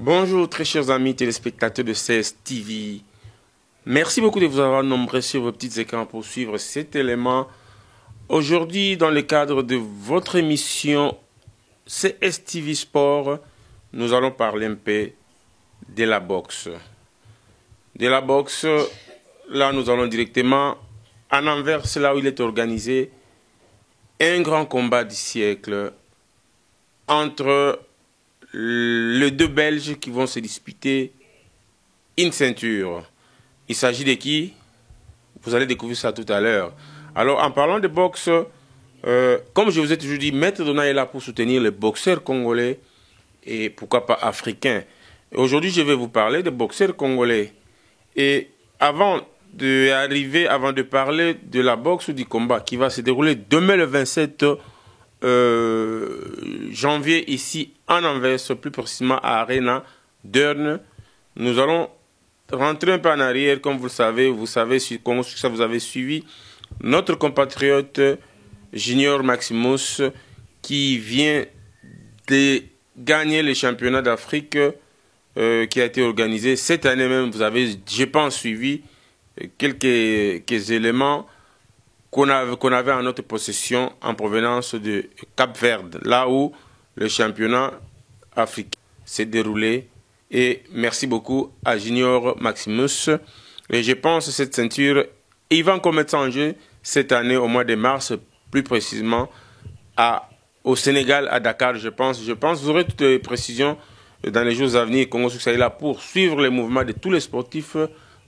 Bonjour très chers amis téléspectateurs de CSTV. Merci beaucoup de vous avoir nombreux sur vos petits écrans pour suivre cet élément. Aujourd'hui, dans le cadre de votre émission CSTV Sport, nous allons parler un peu de la boxe. De la boxe, là nous allons directement en Anvers, là où il est organisé un grand combat du siècle entre les deux Belges qui vont se disputer une ceinture. Il s'agit de qui? Vous allez découvrir ça tout à l'heure. Alors, en parlant de boxe, comme je vous ai toujours dit, Maître Donald est là pour soutenir les boxeurs congolais et pourquoi pas africains. Aujourd'hui, je vais vous parler des boxeurs congolais. Et avant de parler de la boxe ou du combat qui va se dérouler demain le 27 janvier ici en Anvers, plus précisément à Arena Deurne, nous allons rentrer un peu en arrière. Comme vous savez comment ça vous avez suivi notre compatriote Junior Maximus qui vient de gagner le championnat d'Afrique qui a été organisé cette année même. Vous avez, je pense, suivi quelques éléments qu'on avait en notre possession en provenance de Cap-Vert, là où le championnat africain s'est déroulé. Et merci beaucoup à Junior Maximus. Et je pense que cette ceinture, il va encore mettre ça en jeu cette année, au mois de mars, plus précisément au Sénégal, à Dakar, je pense. Vous aurez toutes les précisions dans les jours à venir. Congo Succès est là pour suivre les mouvements de tous les sportifs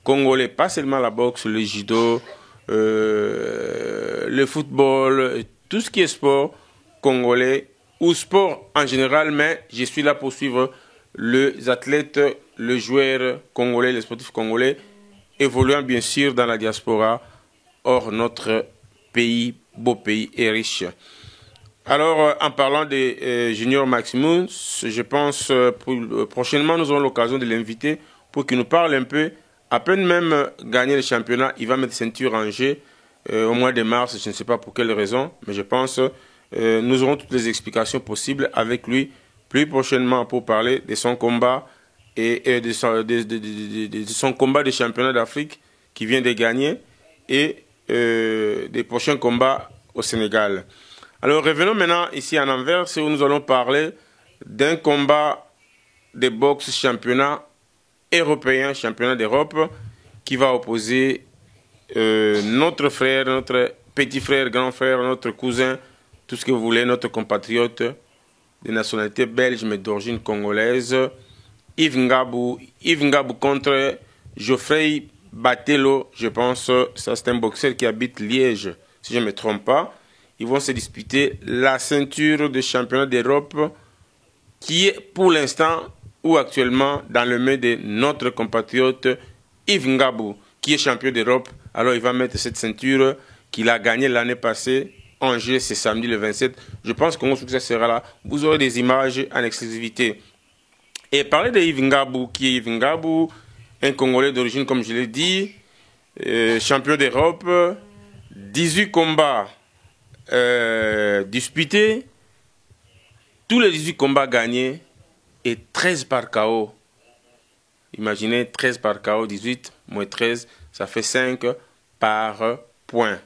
congolais, pas seulement la boxe, le judo, le football, tout ce qui est sport congolais ou sport en général, mais je suis là pour suivre les athlètes, les joueurs congolais, les sportifs congolais évoluant bien sûr dans la diaspora hors notre pays, beau pays et riche. Alors, en parlant de Junior Maximus, je pense prochainement nous aurons l'occasion de l'inviter pour qu'il nous parle un peu. À peine même gagner le championnat, il va mettre ceinture en jeu au mois de mars. Je ne sais pas pour quelle raison, mais je pense nous aurons toutes les explications possibles avec lui plus prochainement pour parler de son combat et de son combat de championnat d'Afrique qui vient de gagner et des prochains combats au Sénégal. Alors revenons maintenant ici en Anvers où nous allons parler d'un combat de boxe championnat européen, championnat d'Europe, qui va opposer notre frère, notre petit frère, grand frère, notre cousin, tout ce que vous voulez, notre compatriote de nationalité belge mais d'origine congolaise, Yves Ngabou. Yves Ngabou contre Geoffrey Batello, je pense, ça c'est un boxeur qui habite Liège, si je ne me trompe pas. Ils vont se disputer la ceinture de championnat d'Europe qui est pour l'instant ou actuellement dans le main de notre compatriote Yves Ngabou, qui est champion d'Europe. Alors il va mettre cette ceinture qu'il a gagnée l'année passée en jeu, c'est samedi le 27. Je pense que mon succès sera là. Vous aurez des images en exclusivité. Et parler de Yves Ngabou, qui est Yves Ngabou, un Congolais d'origine, comme je l'ai dit, champion d'Europe, 18 combats disputés, tous les 18 combats gagnés, et 13 par KO. Imaginez 13 par KO, 18 moins 13, ça fait 5 par point.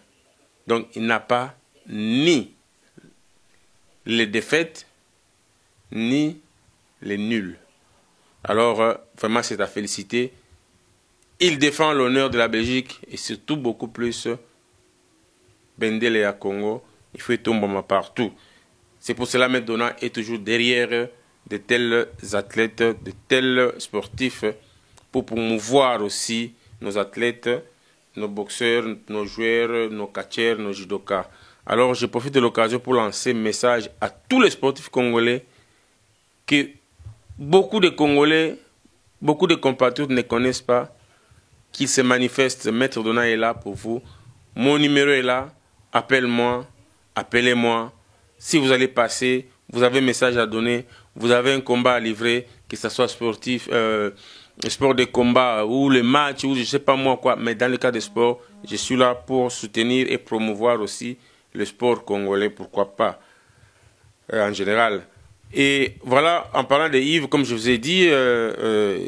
Donc il n'a pas ni les défaites, ni les nuls. Alors vraiment c'est à féliciter. Il défend l'honneur de la Belgique et surtout beaucoup plus Bendele et à Congo. Il faut tomber partout. C'est pour cela que Donald est toujours derrière de tels athlètes, de tels sportifs, pour promouvoir aussi nos athlètes, nos boxeurs, nos joueurs, nos catcheurs, nos judokas. Alors je profite de l'occasion pour lancer un message à tous les sportifs congolais que beaucoup de Congolais, beaucoup de compatriotes ne connaissent pas, qu'ils se manifestent. Maître Donald est là pour vous. Mon numéro est là. Appelle-moi, appelez-moi. Si vous allez passer, vous avez un message à donner, vous avez un combat à livrer, que ce soit sportif, sport de combat ou le match ou je ne sais pas moi quoi, mais dans le cas de sport, je suis là pour soutenir et promouvoir aussi le sport congolais, pourquoi pas, en général. Et voilà, en parlant de Yves, comme je vous ai dit,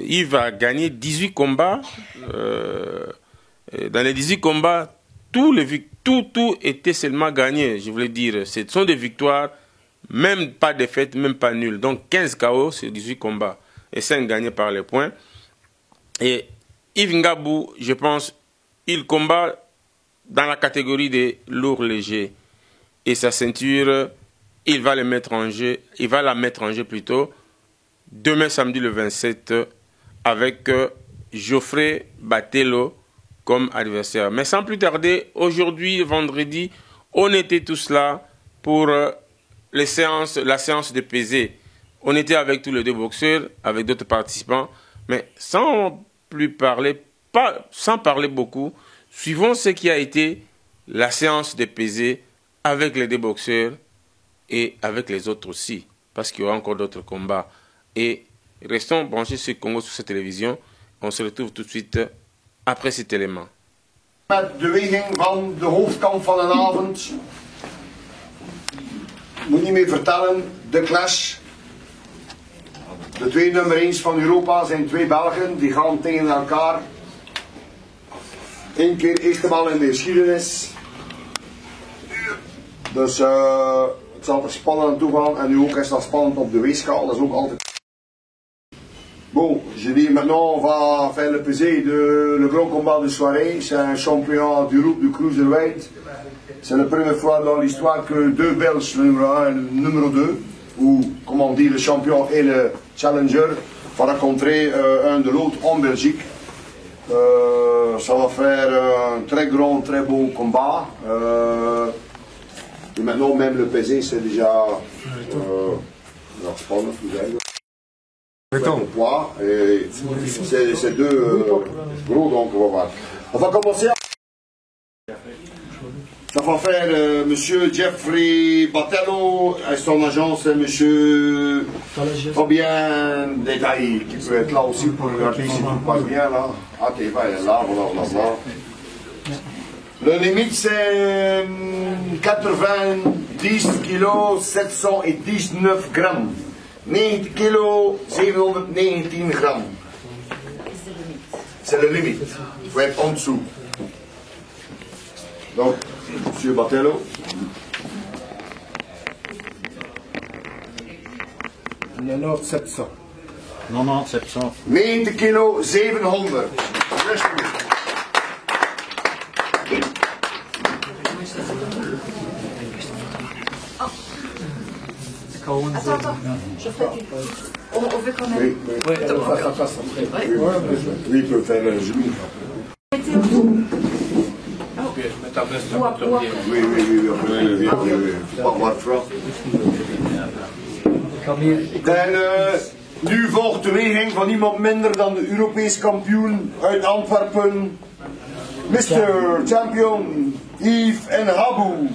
Yves a gagné 18 combats. Dans les 18 combats, tout était seulement gagné, je voulais dire. Ce sont des victoires, même pas défaites, même pas nulles. Donc 15 KO sur 18 combats et 5 gagnés par les points. Et Yves Ngabou, je pense, il combat dans la catégorie des lourds légers. Et sa ceinture, il va la mettre en jeu plutôt, demain samedi le 27, avec Geoffrey Batello comme adversaire. Mais sans plus tarder, aujourd'hui, vendredi, on était tous là pour la séance de pesée. On était avec tous les deux boxeurs, avec d'autres participants, mais sans parler beaucoup, suivons ce qui a été la séance de pesée avec les deux boxeurs et avec les autres aussi, parce qu'il y aura encore d'autres combats. Et restons branchés sur Congo, sur cette télévision. On se retrouve tout de suite après cet élément. Met de weging van de hoofdkamp van een avond. Moet niet meer vertellen, de clash. De twee nummer 1 van Europa zijn twee Belgen, die gaan tegen elkaar. Eén keer, eerste maal in de geschiedenis. Dus het zal er spannend aan toe gaan en nu ook is dat spannend op de weegschaal, dat is ook altijd. Bon, je dis maintenant on va faire le pesé de le grand combat de soirée, c'est un champion d'Europe du Cruiserweight. C'est la première fois dans l'histoire que deux Belges, le numéro 1 et le numéro 2, ou comme on dit le champion et le challenger, vont rencontrer un de l'autre en Belgique. Ça va faire un très grand, très beau combat. Et maintenant même le pesé c'est déjà spannend, vous savez. Le poids, c'est deux gros, donc on va voir. On va commencer. Ça va faire monsieur Jeffrey Batello et son agence, monsieur Fabien Détail, qui peut être là aussi pour regarder si tout passe bien là. Ah, t'es pas là, voilà. Le limite c'est 90 kg 719 grammes. 90 kg 719 grammes. C'est le limite. Il faut être en dessous. Donc, monsieur Batello. Il y en a 700. 700. 90 kg 700. Attends, je ferai on veut quand même. Oui, il peut faire le genou. Oui. Pas voir Frank. En nu volgt de weging van niemand minder dan de Europees kampioen uit Antwerpen, Mr. Champion Yves Ngabou.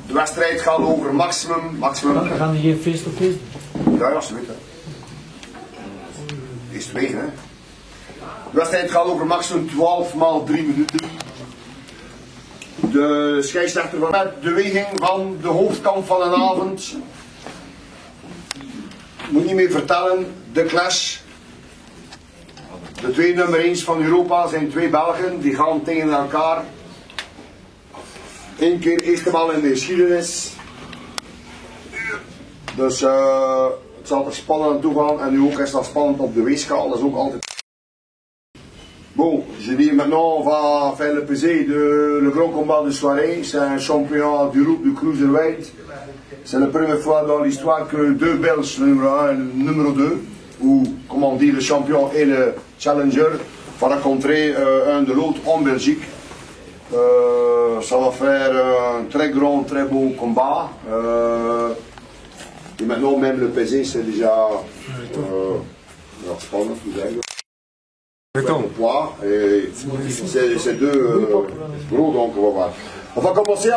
De wedstrijd gaat over maximum. Gaan we hier face-to-face? Ja, ze weten. Is het wegen, hè? De wedstrijd gaat over maximum 12 x 3 minuten. De scheidsrechter van met de weging van de hoofdkamp van een avond. Moet niet meer vertellen, de clash. De twee nummer 1 van Europa zijn twee Belgen, die gaan tegen elkaar. Eén keer, eerste maal in de geschiedenis. Dus het zal er spannend aan toe gaan en nu ook is dat spannend op de weegschaal, dat is ook altijd. Bon, je dis maintenant on va faire le pesé de le grand combat de soirée, c'est un champion d'Europe du Cruiserweight. C'est la première fois dans l'histoire que deux Belges, le numéro 1 et le numéro 2, ou comme on dit le champion et le challenger, vont rencontrer un de l'autre en Belgique. Ça va faire un très grand, très beau combat. Et maintenant même le pesé c'est déjà spannend, vous savez. Le poids, c'est deux gros, donc on va voir. On va commencer.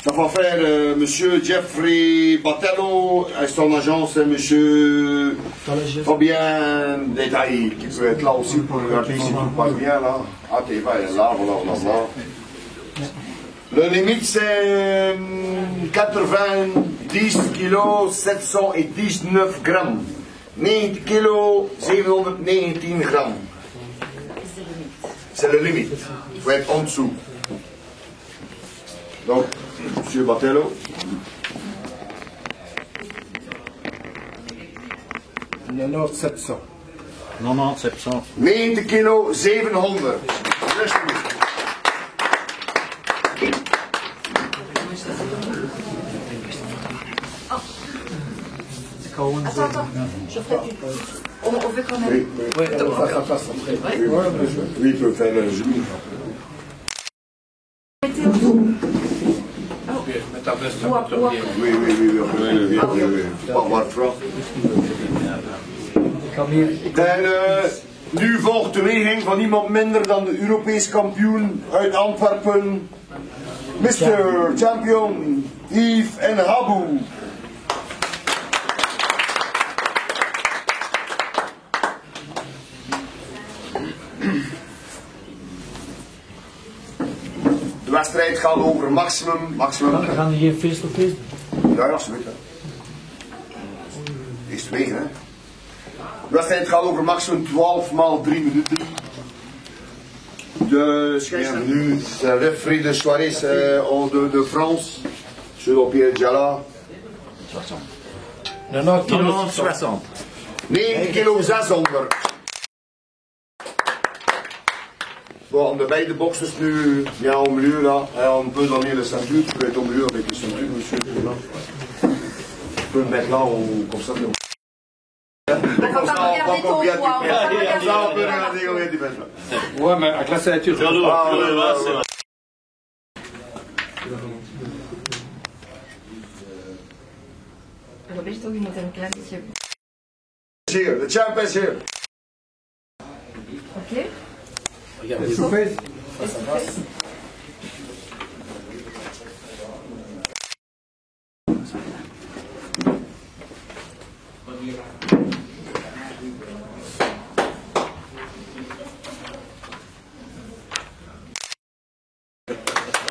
Ça va faire Monsieur Jeffrey Batello et son agence Monsieur Fabien Détail qui peut être là aussi pour regarder si tout passe bien là. Ah t'es là, voilà. Le limite c'est 90 kg 719 grammes. 90 kg 719 grammes. C'est le limite. Il faut être en dessous. Donc, Monsieur Batello. Il y en a 700. 90, 700. 90 kilo 700. Attends, je ferai plus. On veut quand même. Oui, on va faire face après. Oui, il peut faire le genou. Mettez au fond. Oui. Pas avoir froid. En nu volgt de weging van niemand minder dan de Europees kampioen uit Antwerpen, Mr. Champion Yves N'Habou. De wedstrijd gaat over maximum. We gaan hier face-to-face doen. Ja, ze weten. Is het wegen, hè? De wedstrijd gaat over maximum 12 x 3 minuten. De scheidsrechter, c'est le referee de soirée de France, selon Pierre Jala. 90 kilo 60. 9 kilo 600. Bon, de beide boxers nu, ja, au milieu là, on peut donner le ceinture, tu peux être au milieu avec le ceinture, monsieur, là. Tu peux le mettre là, comme ça, Attends, regardez ton poids. on peut regarder combien tu pèses là. Ouais, mais avec la ceinture. Probeer toch iemand een klein beetje. Hier, de champ is hier. Oké? Regardez. Face.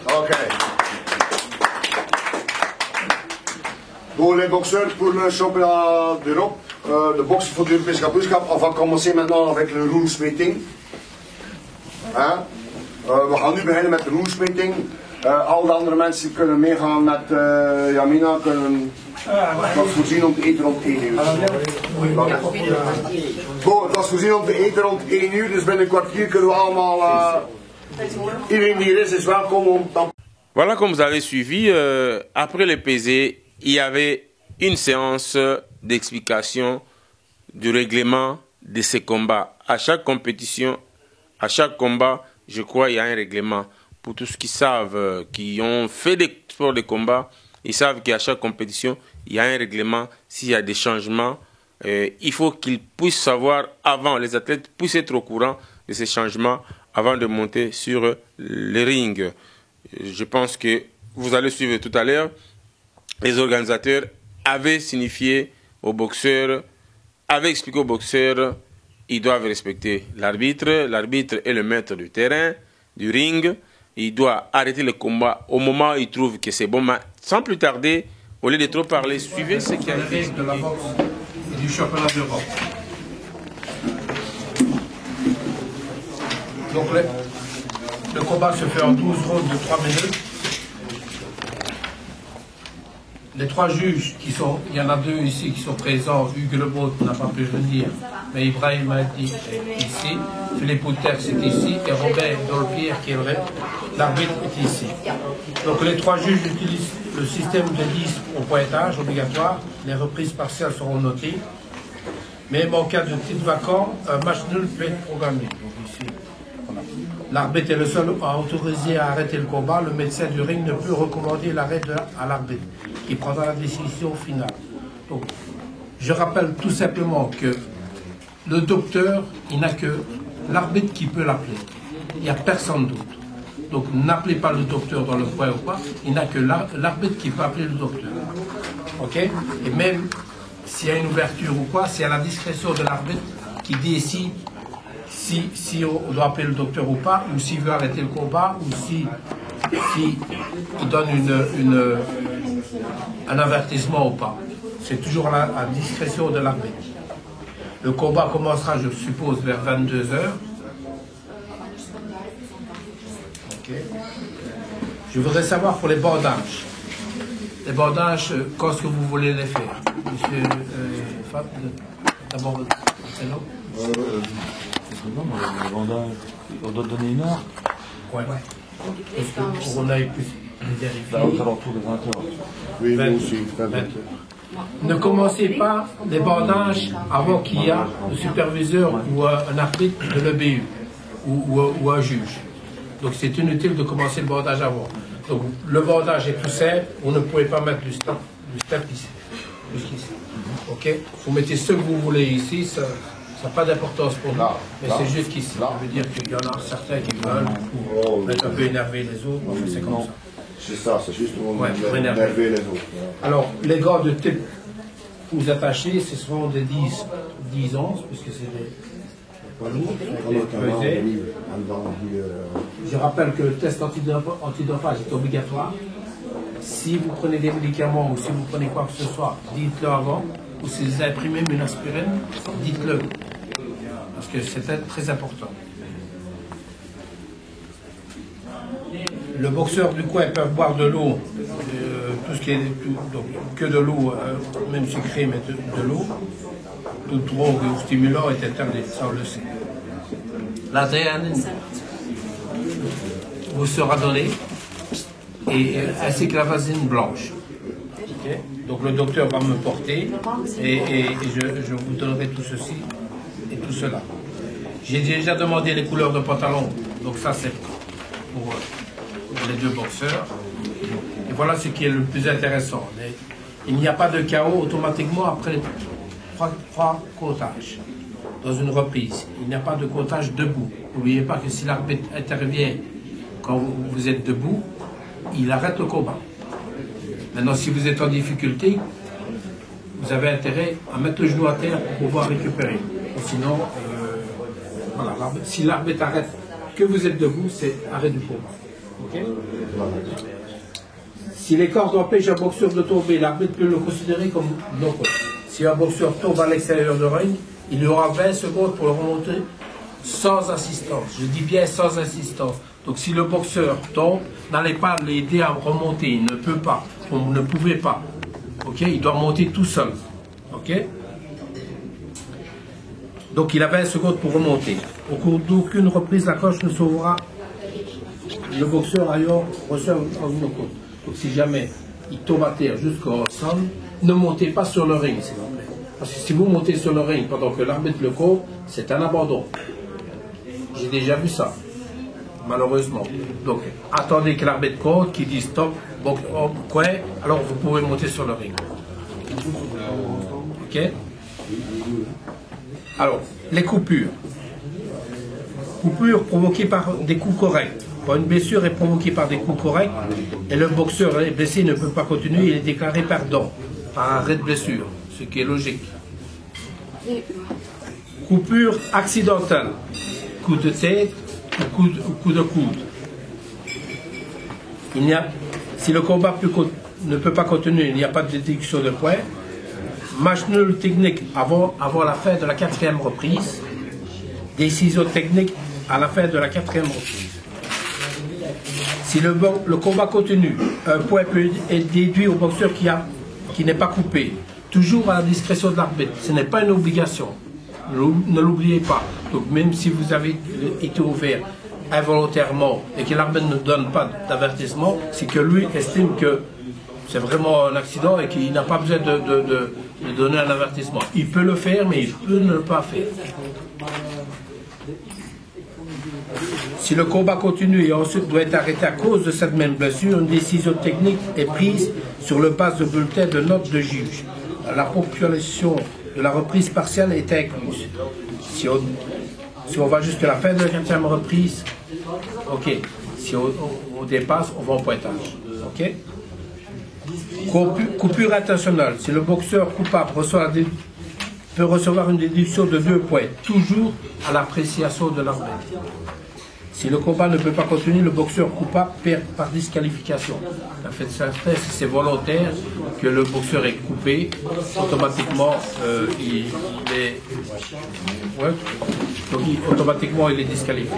Ok. Bon, les boxeurs pour le championnat d'Europe, de boxe voor de Europese kampioenschap. On va commencer maintenant avec le rules meeting. Hein? We gaan nu beginnen met de rules meeting. Al de andere mensen kunnen meegaan met Jamina. Het was voorzien om te eten rond 1 uur. Bon, het was voorzien om te eten rond 1 uur, dus binnen een kwartier kunnen we allemaal... iedereen die er is welkom om... Voilà, comme vous avez suivi, après le pesé, il y avait une séance d'explication du règlement de ces combats. À chaque compétition, à chaque combat, je crois il y a un règlement. Pour tous qui savent, qui ont fait des sports de combat, ils savent qu'à chaque compétition, il y a un règlement. S'il y a des changements, il faut qu'ils puissent savoir avant, les athlètes puissent être au courant de ces changements avant de monter sur le ring. Je pense que vous allez suivre tout à l'heure. Les organisateurs avaient signifié aux boxeurs, avaient expliqué aux boxeurs, ils doivent respecter l'arbitre. L'arbitre est le maître du terrain, du ring. Il doit arrêter le combat au moment où il trouve que c'est bon. Mais sans plus tarder, au lieu de trop parler, suivez ce qui a été de la boxe et du championnat d'Europe. Donc le combat se fait en 12 rounds de 3 minutes. Les 3 juges qui sont, il y en a 2 ici qui sont présents, Hugues Lebaud n'a pas pu venir, mais Ibrahim Hadi est ici, Philippe Outer c'est ici, et Robert Dolpierre qui est l'arbitre est ici. Donc les 3 juges utilisent le système de 10 au pointage obligatoire, les reprises partielles seront notées, mais en cas de titre vacant, un match nul peut être programmé. Donc ici, voilà. L'arbitre est le seul autorisé à arrêter le combat, le médecin du ring ne peut recommander l'arrêt à l'arbitre, qui prendra la décision finale. Donc, je rappelle tout simplement que le docteur, il n'a que l'arbitre qui peut l'appeler. Il n'y a personne d'autre. Donc n'appelez pas le docteur dans le point ou quoi, il n'y a que l'arbitre qui peut appeler le docteur. Ok? Et même s'il y a une ouverture ou quoi, c'est à la discrétion de l'arbitre qui décide si on doit appeler le docteur ou pas, ou s'il veut arrêter le combat, ou si il donne un avertissement ou pas. C'est toujours à la discrétion de l'arbitre. Le combat commencera, je suppose, vers 22 h. Okay. Je voudrais savoir pour les bandages. Les bandages, quand est-ce que vous voulez les faire? Monsieur Fab, d'abord, c'est long. Les bandages, on doit donner une heure. Ouais. Parce qu'on a eu plus vérifié. Là, aux alentours de 20 h. Oui, 20, nous aussi. 20. Ne commencez pas les bandages avant qu'il y ait un superviseur ou un arbitre de l'EBU ou un juge. Donc c'est inutile de commencer le bandage avant. Donc le bandage est tout simple, vous ne pouvez pas mettre du step ici. Jusqu'ici. Ok? Vous mettez ce que vous voulez ici, ça n'a pas d'importance pour nous, mais c'est juste qu'ici. Ça veut dire qu'il y en a certains qui veulent pour être un peu énerver les autres, enfin, c'est comme ça. C'est ça, c'est juste pour pour énerver les autres. Alors, les gants de type vous attachez, ce seront des 10 onces, puisque c'est des poids lourds, des pesées. Je rappelle que le test antidopage est obligatoire. Si vous prenez des médicaments ou si vous prenez quoi que ce soit, dites-le avant. Ou si vous avez pris même une aspirine, dites-le. Parce que c'est très important. Le boxeur du coin peut boire de l'eau, tout ce qui est donc, que de l'eau, même sucrée, mais de l'eau. Toute drogue ou stimulant est interdit, ça on le sait. L'adrénaline vous sera donnée, ainsi que la vaseline blanche. Okay. Donc le docteur va me porter et je vous donnerai tout ceci et tout cela. J'ai déjà demandé les couleurs de pantalon, donc ça c'est pour les deux boxeurs. Et voilà ce qui est le plus intéressant. Il n'y a pas de chaos automatiquement après 3 comptages dans une reprise. Il n'y a pas de comptage debout. N'oubliez pas que si l'arbitre intervient quand vous êtes debout, il arrête le combat. Maintenant, si vous êtes en difficulté, vous avez intérêt à mettre le genou à terre pour pouvoir récupérer. Sinon, voilà, si l'arbitre arrête que vous êtes debout, c'est arrêt du combat. Okay? Si les cordes empêchent un boxeur de tomber, l'arbitre peut le considérer comme non. Si un boxeur tombe à l'extérieur de ring, il y aura 20 secondes pour le remonter sans assistance. Je dis bien sans assistance. Donc si le boxeur tombe, n'allez pas l'aider à remonter. Il ne peut pas. Vous ne pouvez pas. Ok? Il doit remonter tout seul. Ok? Donc il a 20 secondes pour remonter. Au cours d'aucune reprise, la coche ne sauvera le boxeur ailleurs reçoit en une côte. Donc si jamais il tombe à terre jusqu'au sol, ne montez pas sur le ring, s'il vous plaît. Parce que si vous montez sur le ring pendant que l'arbitre le court, c'est un abandon. J'ai déjà vu ça, malheureusement. Donc attendez que l'arbitre court, qu'il dise stop, bon, quoi, alors vous pouvez monter sur le ring. Ok? Alors, les coupures. Coupures provoquées par des coups corrects. Quand une blessure est provoquée par des coups corrects et le boxeur blessé ne peut pas continuer, il est déclaré perdant par arrêt de blessure, ce qui est logique. Coupure accidentelle, coup de tête ou coup de coude. Si le combat ne peut pas continuer, il n'y a pas de déduction de points. Match nul technique avant la fin de la 4e reprise. Décision technique à la fin de la 4e reprise. Si le combat continue, un point peut être déduit au boxeur qui n'est pas coupé. Toujours à la discrétion de l'arbitre. Ce n'est pas une obligation. Ne l'oubliez pas. Donc même si vous avez été ouvert involontairement et que l'arbitre ne donne pas d'avertissement, c'est que lui estime que c'est vraiment un accident et qu'il n'a pas besoin de donner un avertissement. Il peut le faire, mais il peut ne pas faire. Si le combat continue et ensuite doit être arrêté à cause de cette même blessure, une décision technique est prise sur le base de bulletin de notes de juge. La population de la reprise partielle est incluse. Si on va jusqu'à la fin de la 4e reprise, ok. Si on dépasse, on va en pointage. Ok? Coupure intentionnelle. Si le boxeur coupable peut recevoir une déduction de 2 points, toujours à l'appréciation de l'arbitre. Si le combat ne peut pas continuer, le boxeur coupable perd par disqualification. En fait, si c'est volontaire que le boxeur est coupé, automatiquement automatiquement il est disqualifié.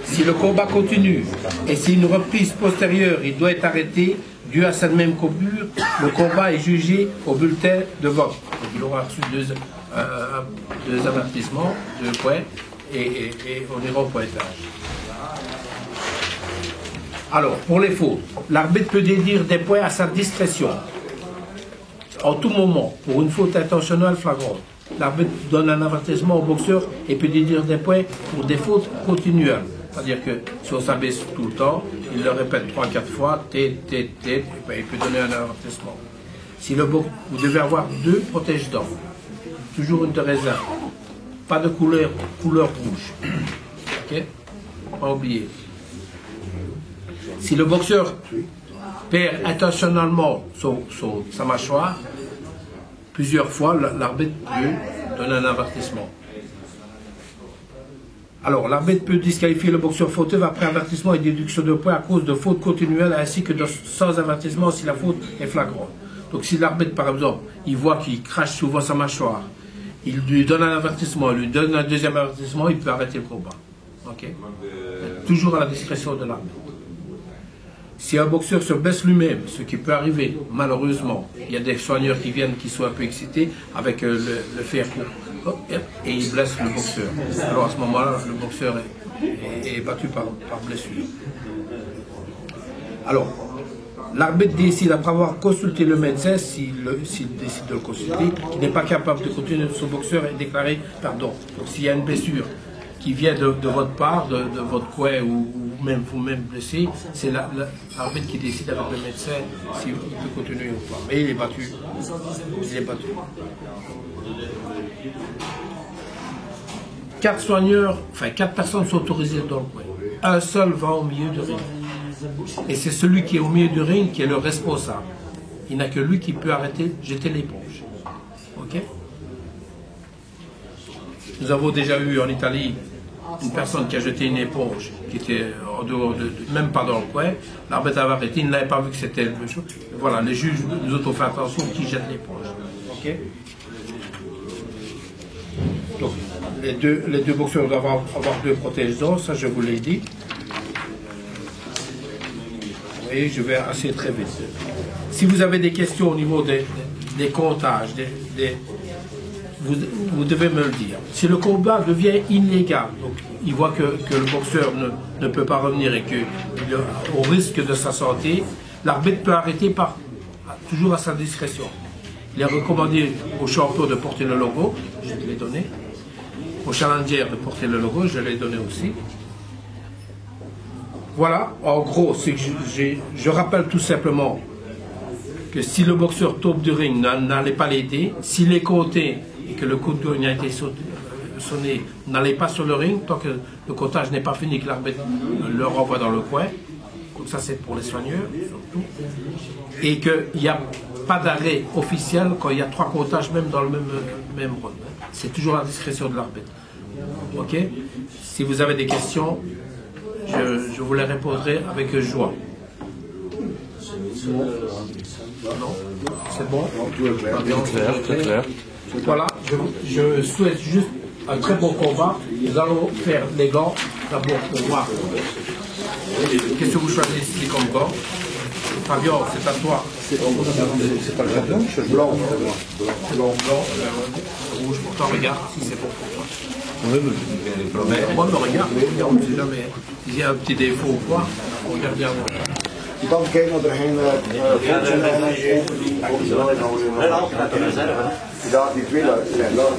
Si le combat continue et si une reprise postérieure il doit être arrêté dû à cette même coupure, le combat est jugé au bulletin de vote. Donc, il aura reçu deux avertissements, 2 points, et on ira au pointage. Alors, pour les fautes, l'arbitre peut déduire des points à sa discrétion. En tout moment, pour une faute intentionnelle flagrante, l'arbitre donne un avertissement au boxeur et peut déduire des points pour des fautes continuelles. C'est-à-dire que si on s'abaisse tout le temps, il le répète 3-4 fois, et ben, il peut donner un avertissement. Si vous devez avoir 2 protège-dents, toujours une de réserve, pas de couleur rouge. Ok? Pas oublier. Si le boxeur perd intentionnellement sa mâchoire, plusieurs fois, l'arbitre peut donner un avertissement. Alors, l'arbitre peut disqualifier le boxeur fautif après avertissement et déduction de points à cause de fautes continuelles ainsi que sans avertissement si la faute est flagrante. Donc, si l'arbitre, par exemple, il voit qu'il crache souvent sa mâchoire, il lui donne un avertissement, il lui donne un deuxième avertissement, il peut arrêter le combat. Okay? Toujours à la discrétion de l'arbitre. Si un boxeur se baisse lui-même, ce qui peut arriver, malheureusement, il y a des soigneurs qui viennent, qui sont un peu excités avec le fer et ils blessent le boxeur. Alors à ce moment-là, le boxeur est battu par blessure. Alors, l'arbitre décide, après avoir consulté le médecin, s'il décide de le consulter, qu'il n'est pas capable de continuer son boxeur et déclarer pardon. Donc s'il y a une blessure qui vient de votre part, de votre coin ou même vous-même blessé, c'est l'arbitre qui décide avec le médecin s'il peut continuer ou pas. Mais il est battu. Il est battu. 4 personnes sont autorisées dans le coin. Un seul va au milieu du ring. Et c'est celui qui est au milieu du ring qui est le responsable. Il n'y a que lui qui peut jeter l'éponge. Ok? Nous avons déjà eu en Italie une personne qui a jeté une éponge, qui était en dehors même pas dans le coin. L'arbitre avait arrêté, il n'avait pas vu que c'était le chose. Voilà, les juges, nous autres, on fait attention qui jette l'éponge. Ok? Donc, les deux boxeurs doivent avoir 2 protège-dents, ça je vous l'ai dit. Et je vais assez très vite. Si vous avez des questions au niveau des comptages, vous devez me le dire. Si le combat devient illégal, donc il voit que le boxeur ne peut pas revenir et qu'il est au risque de sa santé, l'arbitre peut arrêter toujours à sa discrétion. Il est recommandé au champion de porter le logo, je l'ai donné. Au challenger de porter le logo, je l'ai donné aussi. Voilà, en gros, je rappelle tout simplement que si le boxeur tombe du ring, n'allez pas l'aider. S'il est compté et que le coup de gueule a été sonné, n'allez pas sur le ring tant que le comptage n'est pas fini, que l'arbitre le renvoie dans le coin. Donc ça, c'est pour les soigneurs, surtout. Et qu'il n'y a pas d'arrêt officiel quand il y a 3 comptages, même dans le même round. C'est toujours à la discrétion de l'arbitre. Ok? Si vous avez des questions, je vous les répondrai avec joie. Non? C'est bon? Très clair. Voilà, je souhaite juste un très bon combat. Nous allons faire les gants d'abord pour voir. Qu'est-ce que vous choisissez comme gants? Fabien, c'est à toi. C'est pas le jardin, je suis blanc. Blanc, rouge pour toi, regarde si c'est bon pour toi. Moi, me regarde, on ne sait jamais. S'il y a un petit défaut ou quoi, regardez avant. Dan kijken of er geen ja, die 2 zijn wel.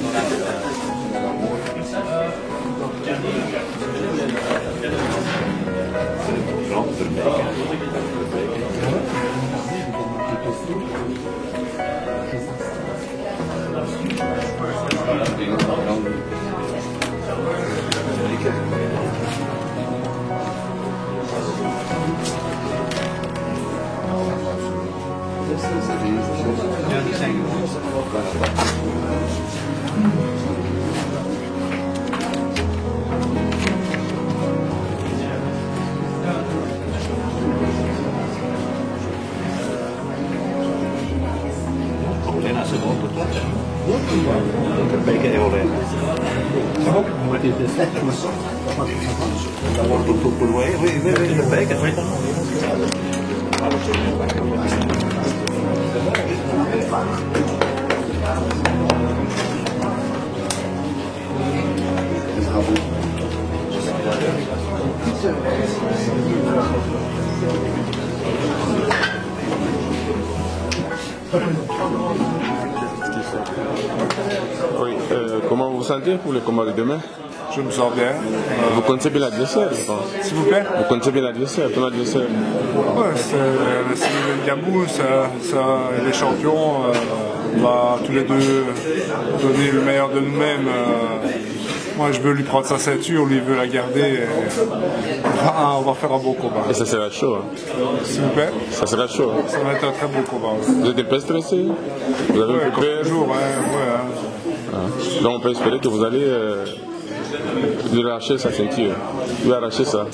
Olena se on tuttu. Eikä ei ole. Tämä on tuttu. Eikä. Oui, comment vous vous sentez pour le combat de demain? Je me sens bien. Vous connaissez bien l'adversaire, je pense. S'il vous plaît? Vous connaissez bien l'adversaire, ton adversaire? Ouais, c'est le Gabou, les champions. On va tous les deux donner le meilleur de nous-mêmes. Moi, je veux lui prendre sa ceinture, lui veut la garder. On va faire un beau combat. Et ça sera chaud. Hein. S'il vous plaît? Ça sera chaud. Hein. Ça va être un très beau combat. Vous êtes un peu stressé? Vous avez un peu peur? Toujours, Donc on peut espérer que vous allez lui arracher sa ceinture. Lui arracher ça.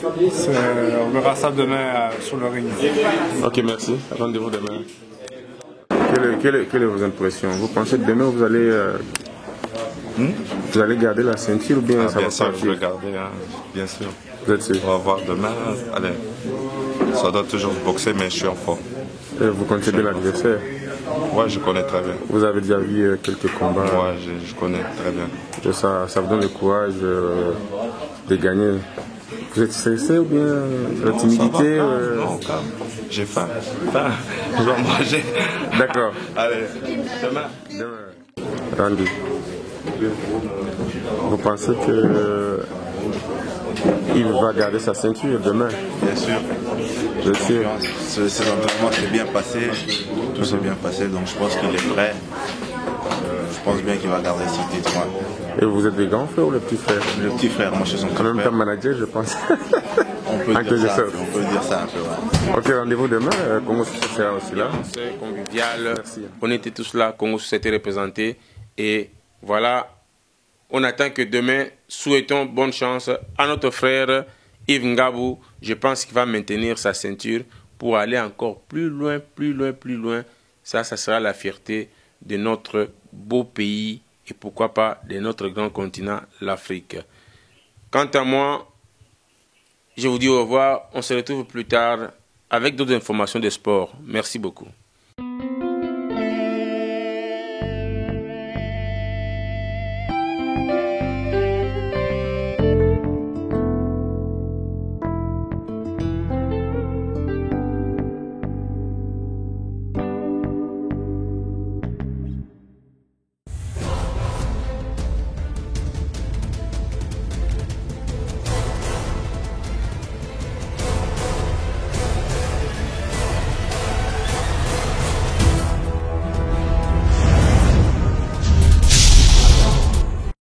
On verra ça demain sur le ring. Ok, merci. Rendez-vous demain. Quelle est vos impressions? Vous pensez que demain vous allez... Vous allez garder la ceinture ou bien ça va bien partir? sûr, je vais garder, hein, bien sûr. Vous êtes sûr? On va voir demain. Allez, ça doit toujours boxer, mais je suis en forme. Et vous connaissez bien l'adversaire? Ouais, je connais très bien. Vous avez déjà vu quelques combats? Ouais, je connais très bien. Et ça vous donne le courage de gagner. Vous êtes stressé ou bien la timidité? Non, calme. J'ai faim. Je dois manger. D'accord. Allez, demain. Randy, vous pensez que il va garder sa ceinture demain? Bien sûr. Bien sûr. Cet entraînement s'est bien passé, tout s'est bien passé, donc je pense qu'il est prêt. Je pense bien qu'il va garder ses titres. Et vous êtes des grands frères ou les petits frères? Le petit frère, moi je suis son petit En même frère. temps manager, je pense. On peut dire ça un peu. Ouais. Ok, rendez-vous demain. Congo sera aussi là. C'est convivial. Merci. On était tous là, Congo s'était représenté. Et voilà, on attend que demain, souhaitons bonne chance à notre frère Yves Ngabou. Je pense qu'il va maintenir sa ceinture pour aller encore plus loin, plus loin, plus loin. Ça sera la fierté de notre beau pays et pourquoi pas de notre grand continent, l'Afrique. Quant à moi, je vous dis au revoir. On se retrouve plus tard avec d'autres informations de sport. Merci beaucoup.